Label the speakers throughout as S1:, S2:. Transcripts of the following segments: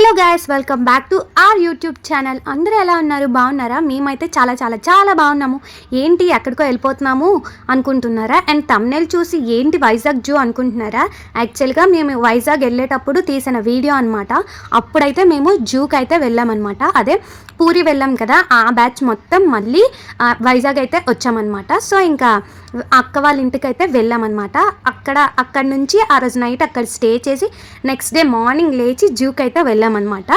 S1: Hello guys, welcome back to our YouTube channel. అందరూ ఎలా ఉన్నారు? బాగున్నారా? మేమైతే చాలా చాలా చాలా బాగున్నాము. ఏంటి ఎక్కడికో వెళ్ళిపోతున్నాము అనుకుంటున్నారా? అండ్ థంబ్నెయిల్ చూసి ఏంటి వైజాగ్ జూ అనుకుంటున్నారా? యాక్చువల్గా మేము వైజాగ్ వెళ్ళేటప్పుడు తీసిన వీడియో అనమాట. అప్పుడైతే మేము జూకి అయితే వెళ్ళామన్నమాట. అదే పూరి వెళ్ళాం కదా, ఆ బ్యాచ్ మొత్తం మళ్ళీ వైజాగ్ అయితే వచ్చామన్నమాట. సో ఇంకా అక్క వాళ్ళ ఇంటికి అయితే వెళ్ళామన్నమాట. అక్కడ నుంచి ఆ రోజు నైట్ అక్కడ స్టే చేసి నెక్స్ట్ డే మార్నింగ్ లేచి జూకి అయితే వెళ్ళామన్నమాట.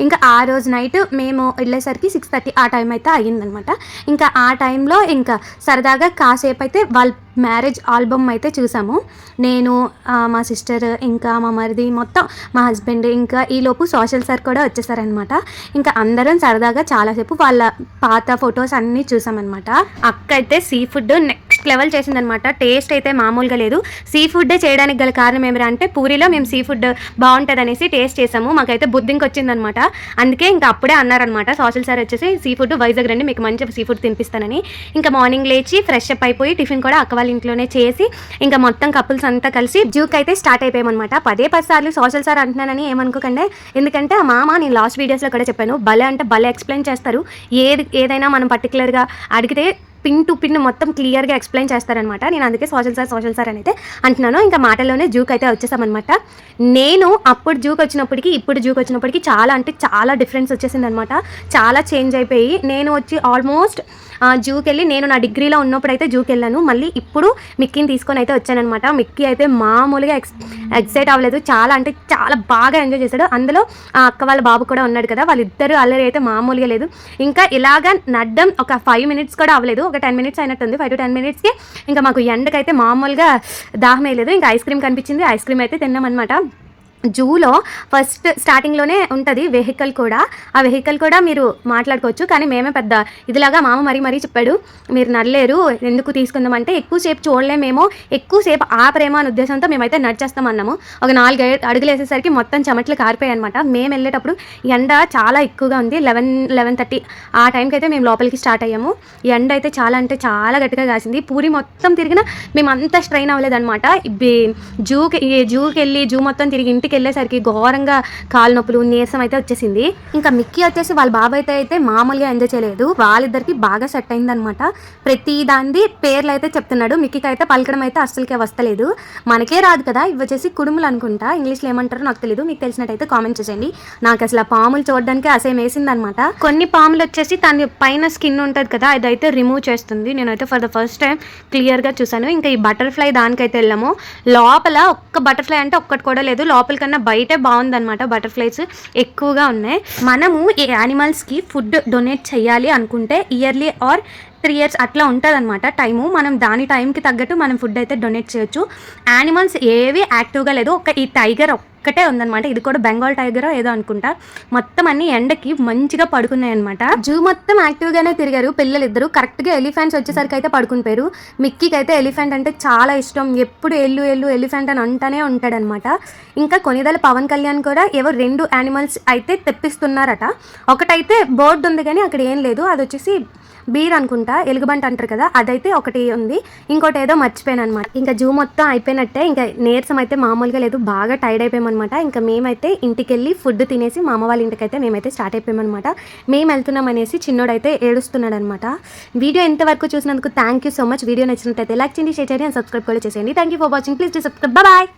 S1: ఇంకా ఆ రోజు నైట్ మేము వెళ్ళేసరికి 6:30 ఆ టైం అయితే అయ్యిందనమాట. ఇంకా ఆ టైంలో ఇంకా సరదాగా కాసేపు అయితే వాళ్ళ మ్యారేజ్ ఆల్బమ్ అయితే చూసాము. నేను, మా సిస్టర్, ఇంకా మా మరిది, మొత్తం మా హస్బెండ్, ఇంకా ఈలోపు సోషల్ సార్ కూడా వచ్చేసారనమాట. ఇంకా అందరం సరదాగా చాలాసేపు వాళ్ళ పాత ఫొటోస్ అన్నీ చూసామన్నమాట. అక్క అయితే సీ ఫుడ్ నెక్స్ట్ లెవెల్ చేసిందనమాట. టేస్ట్ అయితే మామూలుగా లేదు. సీ ఫుడ్డే చేయడానికి గల కారణం ఏమిరా అంటే పూరిలో మేము సీ ఫుడ్ బాగుంటుంది అనేసి టేస్ట్ చేసాము. మాకైతే బుద్ధింకి వచ్చిందనమాట. అందుకే ఇంకా అప్పుడే అన్నారనమాట సోషల్ సార్ వచ్చేసి సీ ఫుడ్ వైజాగ్ రండి, మీకు మంచి సీ ఫుడ్ తినిపిస్తానని. ఇంకా మార్నింగ్ లేచి ఫ్రెష్ అప్ అయిపోయి టిఫిన్ కూడా అక్క వాళ్ళ ఇంట్లోనే చేసి ఇంకా మొత్తం కపుల్స్ అంతా కలిసి జూకి అయితే స్టార్ట్ అయిపోయామన్నమాట. 10 సార్లు సోషల్ సార్ అంటున్నానని ఏమనుకోకండి. ఎందుకంటే ఆ మామ నేను లాస్ట్ వీడియోస్లో కూడా చెప్పాను, భలే అంటే భలే ఎక్స్ప్లెయిన్ చేస్తారు. ఏదైనా మనం పర్టికులర్గా అడిగితే పిన్ టు పిన్ మొత్తం క్లియర్గా ఎక్స్ప్లెయిన్ చేస్తారనమాట. నేను అందుకే సోషల్ సార్ అని అయితే అంటున్నాను. ఇంకా మాటల్లోనే జూకి అయితే వచ్చేసామన్నమాట. నేను అప్పుడు జూకి వచ్చినప్పటికీ ఇప్పుడు జూకి వచ్చినప్పటికీ చాలా అంటే చాలా డిఫరెన్స్ వచ్చేసింది అనమాట. చాలా చేంజ్ అయిపోయి నేను వచ్చి ఆల్మోస్ట్ జూకి వెళ్ళి నేను నా డిగ్రీలో ఉన్నప్పుడు అయితే జూకి వెళ్ళాను. మళ్ళీ ఇప్పుడు మిక్కీని తీసుకొని అయితే వచ్చానమాట. మిక్కీ అయితే మామూలుగా ఎక్సైట్ అవ్వలేదు, చాలా అంటే చాలా బాగా ఎంజాయ్ చేశాడు. అందులో ఆ అక్క వాళ్ళ బాబు కూడా ఉన్నాడు కదా, వాళ్ళిద్దరూ అల్లరి అయితే మామూలుగా లేదు. ఇంకా ఇలాగా నడ్డం ఒక 5 minutes కూడా అవ్వలేదు, ఒక 10 minutes అయినట్టుంది. 5 to 10 minutesకి ఇంకా మాకు ఎండకైతే మామూలుగా దాహం వేయలేదు. ఇంకా ఐస్ క్రీమ్ కనిపించింది, ఐస్ క్రీమ్ అయితే తిన్నామన్నమాట. జూలో ఫస్ట్ స్టార్టింగ్లోనే ఉంటుంది వెహికల్ కూడా. ఆ వెహికల్ కూడా మీరు మాట్లాడుకోవచ్చు, కానీ మేమే పెద్ద ఇదిలాగా మామ మరీ చెప్పాడు, మీరు నడలేరు, ఎందుకు తీసుకుందామంటే ఎక్కువసేపు చూడలేమేమో, ఎక్కువసేపు ఆ ప్రేమ అనే ఉద్దేశంతో మేమైతే నడిచేస్తామన్నాము. ఒక 4 అడుగులు వేసేసరికి మొత్తం చెమట్లు కారిపోయాయి అనమాట. మేము వెళ్ళేటప్పుడు ఎండ చాలా ఎక్కువగా ఉంది. 11:30 ఆ టైంకి అయితే మేము లోపలికి స్టార్ట్ అయ్యాము. ఎండ అయితే చాలా అంటే చాలా గట్టిగా కాసింది. పూరి మొత్తం తిరిగినా మేము అంత స్ట్రెయిన్ అవ్వలేదన్నమాట. జూకి వెళ్ళి జూ మొత్తం తిరిగి ఇంటికి వెళ్ళేసరికి ఘోరంగా కాలు నొప్పులు, నీరసం అయితే వచ్చేసింది. ఇంకా మిక్కీ వచ్చేసి వాళ్ళ బాబాయ్ అయితే మామూలుగా ఎంజాయ్ చేయలేదు. వాళ్ళిద్దరికి బాగా సెట్ అయిందనమాట. ప్రతి దాని పేర్లు అయితే చెప్తున్నాడు. మిక్కీకి అయితే పలకడం అయితే అస్సలకే వస్తలేదు. మనకే రాదు కదా. ఇవి వచ్చేసి కుడుములు అనుకుంటా, ఇంగ్లీష్లో ఏమంటారో నాకు తెలియదు. మీకు తెలిసినట్టయితే కామెంట్ చేసేయండి. నాకు అసలు ఆ పాములు చూడడానికి అసేం వేసిందనమాట. కొన్ని పాములు వచ్చేసి తన పైన స్కిన్ ఉంటుంది కదా, అదైతే రిమూవ్ చేస్తుంది. నేనైతే ఫర్ ద ఫస్ట్ టైం క్లియర్గా చూసాను. ఇంకా ఈ బటర్ఫ్లై దానికైతే వెళ్ళాము. లోపల ఒక్క బటర్ఫ్లై అంటే ఒక్కటి కూడా లేదు, లోపల కన్నా బయటే బాగుందన్నమాట. బటర్ఫ్లైస్ ఎక్కువగా ఉన్నాయి. మనము ఈ యానిమల్స్కి ఫుడ్ డొనేట్ చేయాలి అనుకుంటే ఇయర్లీ ఆర్ 3 years అట్లా ఉంటుంది అనమాట టైము. మనం దాని టైంకి తగ్గట్టు మనం ఫుడ్ అయితే డొనేట్ చేయొచ్చు. యానిమల్స్ ఏవి యాక్టివ్గా లేదు, ఈ టైగర్ ఒక్కటే ఉందన్నమాట. ఇది కూడా బెంగాల్ టైగర్ ఏదో అనుకుంటా. మొత్తం అన్ని ఎండకి మంచిగా పడుకున్నాయి అనమాట. జూ మొత్తం యాక్టివ్గానే తిరిగారు పిల్లలు ఇద్దరు. కరెక్ట్గా ఎలిఫెంట్స్ వచ్చేసరికి అయితే పడుకునిపోయారు. మిక్కీకి అయితే ఎలిఫెంట్ అంటే చాలా ఇష్టం, ఎప్పుడు ఎల్లు ఎలిఫెంట్ అని అంటానే ఉంటాడనమాట. ఇంకా కొనిదల పవన్ కళ్యాణ్ కూడా ఏవో 2 యానిమల్స్ అయితే తెప్పిస్తున్నారట. ఒకటైతే బోర్డు ఉంది కానీ అక్కడ ఏం లేదు, అది వచ్చేసి బీర్ అనుకుంటా, ఎలుగుబంట అంటారు కదా, అదైతే ఒకటి ఉంది. ఇంకోటి ఏదో మర్చిపోయాను అనమాట. ఇంకా జూ మొత్తం అయిపోయినట్టే. ఇంకా నీరసం అయితే మామూలుగా లేదు, బాగా టైర్డ్ అయిపోయామన్నమాట. ఇంకా మేమైతే ఇంటికి వెళ్ళి ఫుడ్ తినేసి మా అమ్మ వాళ్ళ ఇంటికి అయితే మేమైతే స్టార్ట్ అయిపోయామన్నమాట. మేము వెళ్తున్నాం అనేసి చిన్నోడైతే ఏడుస్తున్నాడు అనమాట. వీడియో ఎంతవరకు చూసినందుకు thank you so much. Video నచ్చినట్టయితే లైక్ చేయండి, షేర్ చేయండి అండ్ సబ్స్క్రైబ్ కూడా చేసేయండి. Thank you for watching. Please do subscribe. Bye.